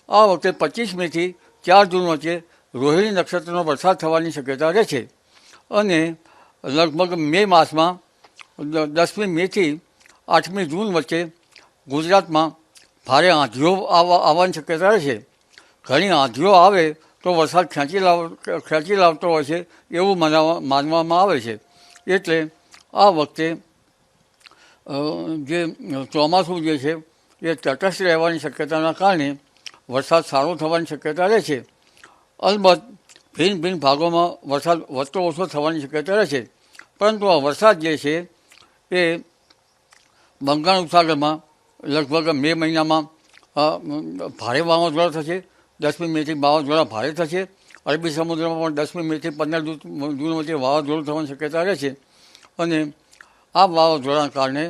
આ વખતે 25 મેથી 4 જૂન વચ્ચે રોહિણી નક્ષત્રનો વરસાદ થવાની શક્યતા રહે છે અને લગભગ મે માસમાં 10મી મેથી 8મી જૂન વચ્ચે ગુજરાતમાં ભારે આંધીઓ આવવાની શક્યતા રહે છે. ઘણી આંધીઓ આવે તો વરસાદ ખેંચી લાવતો હોય છે એવું માનવામાં આવે છે. એટલે આ વખતે જે ચોમાસું જે છે એ તટસ્થ રહેવાની શક્યતાના કારણે વરસાદ સારો થવાની શક્યતા રહે છે. અલબત્ત ભિન્ન ભિન્ન ભાગોમાં વરસાદ વધતો ઓછો થવાની શક્યતા રહે છે. પરંતુ આ વરસાદ જે છે એ બંગાળ ઉપસાગરમાં લગભગ મે મહિનામાં ભારે વાવાઝોડા થશે. 10મી મેથી વાવાઝોડા ભારે થશે. અરબી સમુદ્રમાં પણ 10મી મેથી 15 જૂન વચ્ચે વાવાઝોડું થવાની શક્યતા રહે છે અને આ વાવાઝોડાના કારણે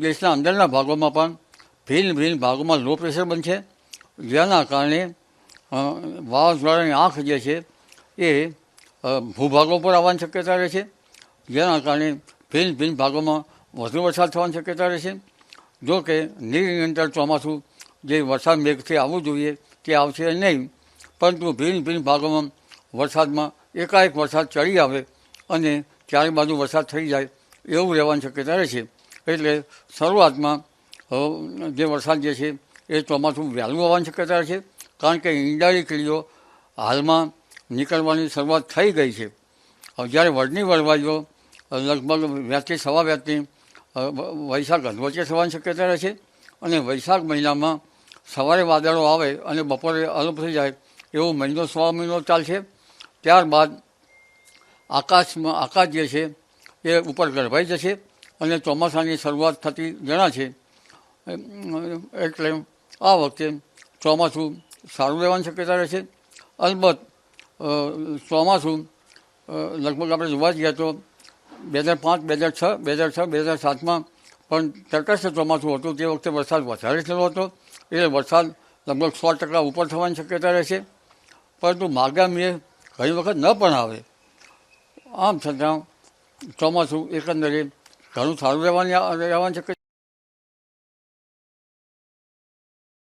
દેશના અંદરના ભાગોમાં પણ ભિન્ન ભિન્ન ભાગોમાં લો પ્રેશર બનશે, જેના કારણે વાવાઝોડાની આંખ જે છે એ ભૂભાગો પર આવવાની શક્યતા રહે છે, જેના કારણે ભિન્ન ભિન્ન ભાગોમાં વધુ વરસાદ થવાની શક્યતા રહે છે. જો કે નિરંતર ચોમાસું જે વરસાદ મેઘથી આવવું જોઈએ તે આવશે નહીં, પરંતુ ભિન્ન ભિન્ન ભાગોમાં વરસાદમાં એકાએક વરસાદ ચડી આવે અને ચારે બાજુ વરસાદ થઈ જાય એવું રહેવાની શક્યતા રહે છે. એટલે શરૂઆતમાં જે વરસાદ જે છે એ ચોમાસું વહેલું આવવાની શક્યતા રહે છે, કારણ કે ઈંડાળી કીડીઓ હાલમાં નીકળવાની શરૂઆત થઈ ગઈ છે. જ્યારે વળની વરવાઈઓ લગભગ વ્યાજથી સવા વ્યાજની વૈશાખ વચ્ચે થવાની શક્યતા રહે છે અને વૈશાખ મહિનામાં સવારે વાદળો આવે અને બપોરે અલપ થઈ જાય એવો મહિનો સવા મહિનો ચાલશે. ત્યારબાદ આકાશ જે છે એ ઉપર ગરભાઈ જશે અને ચોમાસાની શરૂઆત થતી જણાશે. એટલે આ વખતે ચોમાસું સારું રહેવાની શક્યતા રહે છે. અલબત્ત ચોમાસું લગભગ આપણે જોવા જઈએ તો 2005, 2006, 2007માં પણ તટસ્થ ચોમાસું હતું. તે વખતે વરસાદ વધારે થયો હતો, એટલે વરસાદ લગભગ 100% ઉપર થવાની શક્યતા રહે છે. પરંતુ માગામીએ ઘણી વખત ન પણ આવે. આમ છતાં ચોમાસું એકંદરે ઘણું સારું રહેવાની શક્યતા